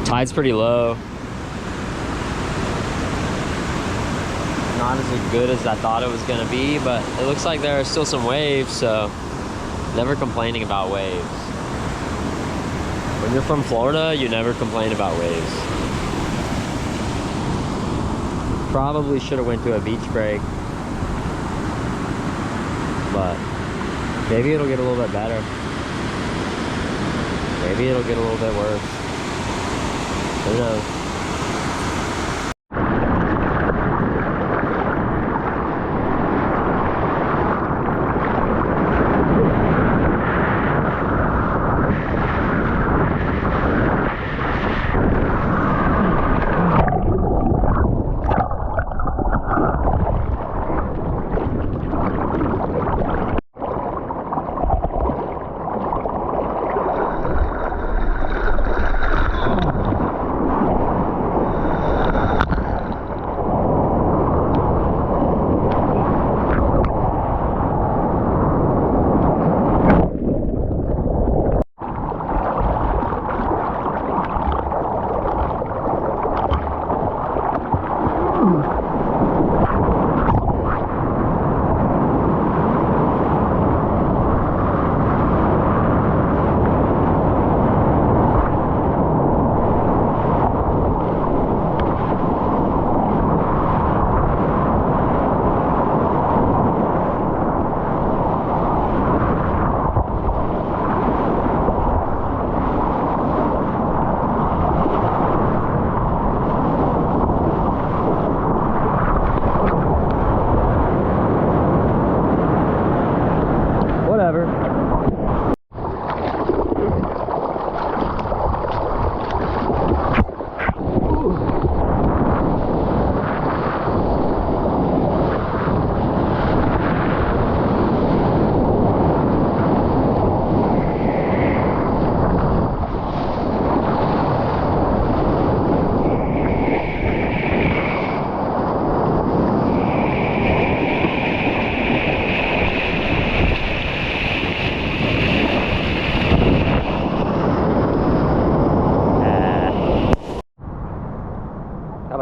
Tide's pretty low. Not as good as I thought it was gonna be, but it looks like there are still some waves, so never complaining about waves. When you're from Florida, you never complain about waves. Probably should have went to a beach break, but maybe it'll get a little bit better. Maybe it'll get a little bit worse. Who knows?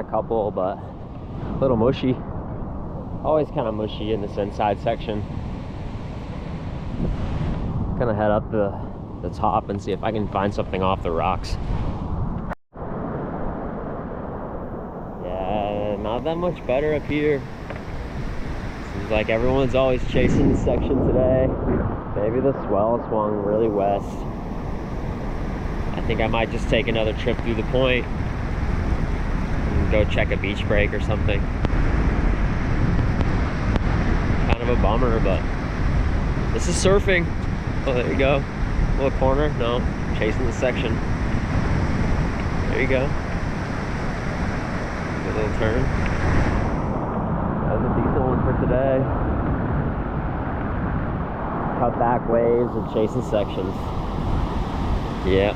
Couple, but a little mushy. Always kind of mushy in this inside section. Gonna head up the top and see if I can find something off the rocks. Yeah, not that much better up here. Seems like everyone's always chasing this section today. Maybe the swell swung really west. I think I might just take another trip through the point. Go check a beach break or something. Kind of a bummer, but this is surfing. Oh, there you go. A little corner. No, chasing the section. There you go. Good little turn. That was a decent one for today. Cut back waves and chasing sections. Yeah.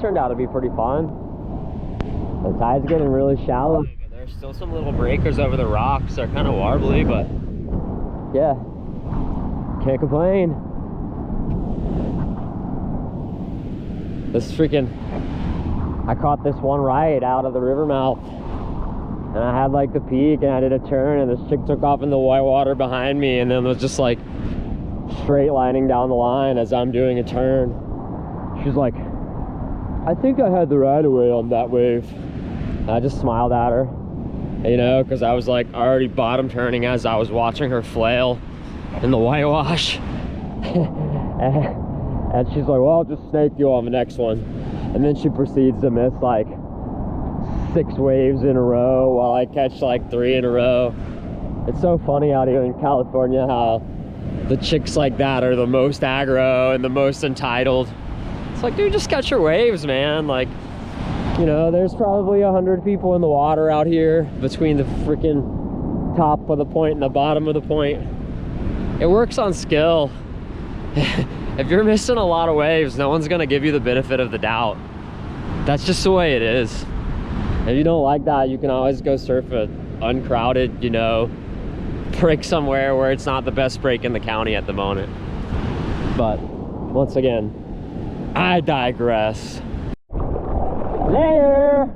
turned out to be pretty fun. The tide's getting really shallow, but there's still some little breakers over the rocks. They're kind of warbly, but yeah, can't complain. This freaking, I caught this one right out of the river mouth, and I had like the peak, and I did a turn, and this chick took off in the white water behind me, and then was just like straight lining down the line as I'm doing a turn. She's like, I think I had the right of way on that wave. And I just smiled at her, you know, because I was like already bottom turning as I was watching her flail in the whitewash. And she's like, well, I'll just snake you on the next one. And then she proceeds to miss like 6 waves in a row while I catch like 3 in a row. It's so funny out here in California how the chicks like that are the most aggro and the most entitled. It's like, dude, just catch your waves, man. Like, you know, there's probably 100 people in the water out here between the freaking top of the point and the bottom of the point. It works on skill. If you're missing a lot of waves, no one's gonna give you the benefit of the doubt. That's just the way it is. If you don't like that, you can always go surf a uncrowded, you know, break somewhere where it's not the best break in the county at the moment. But once again, I digress. Later.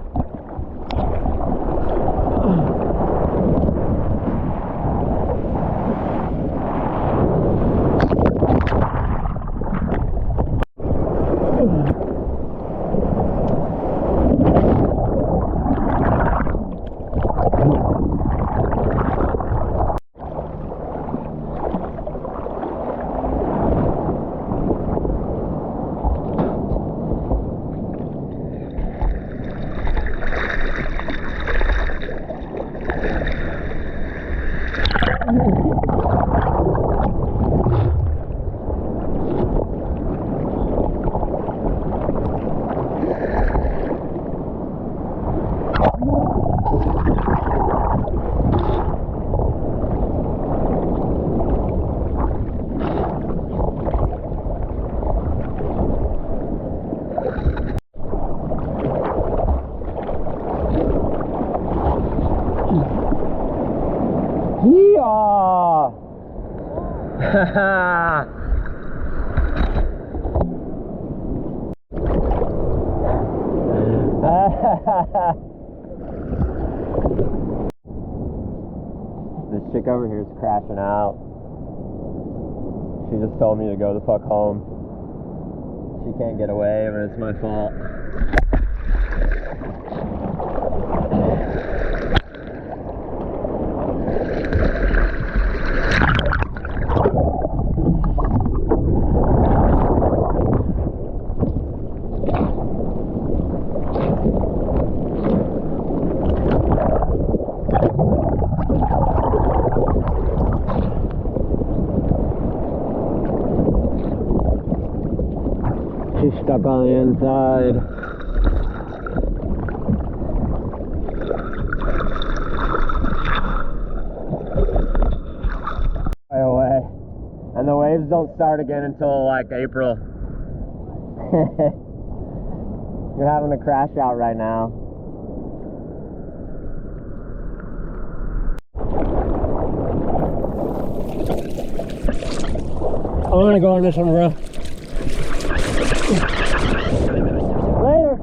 This chick over here is crashing out. She just told me to go the fuck home. She can't get away, but it's my fault. She's stuck on the inside. Right away. And the waves don't start again until like April. You're having a crash out right now. I'm gonna go on this one, bro. Later.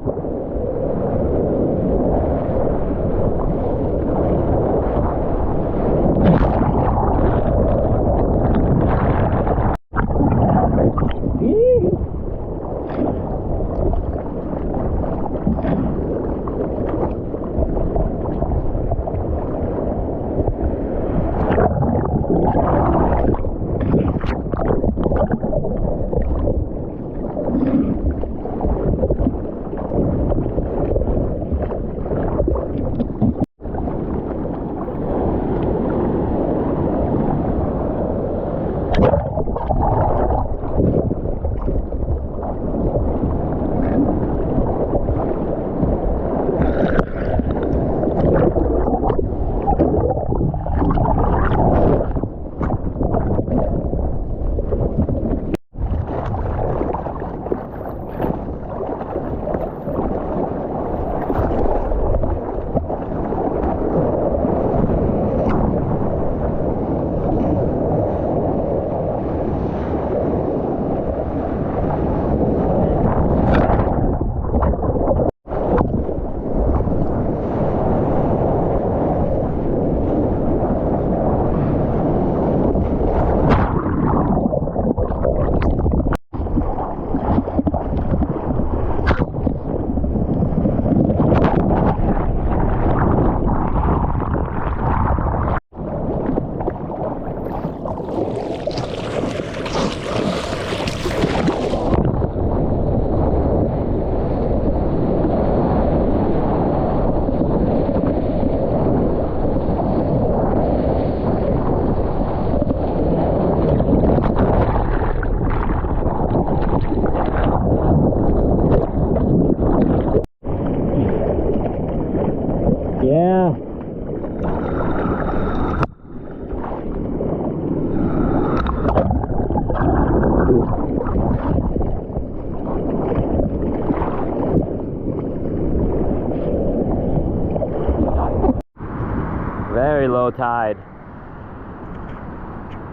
Very low tide.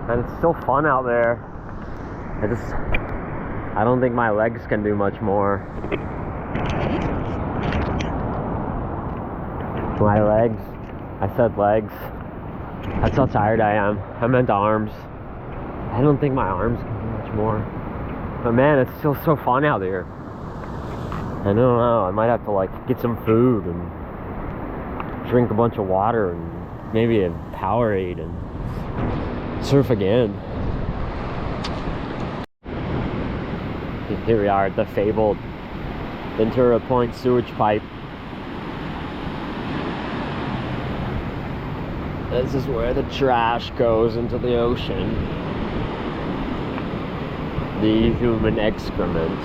And it's still fun out there. I don't think my legs can do much more. My legs. I said legs. That's how tired I am. I meant arms. I don't think my arms can do much more. But man, it's still so fun out there. I don't know. I might have to like get some food and drink a bunch of water and maybe a Powerade and surf again. Here we are at the fabled Ventura Point sewage pipe. This is where the trash goes into the ocean. The human excrement.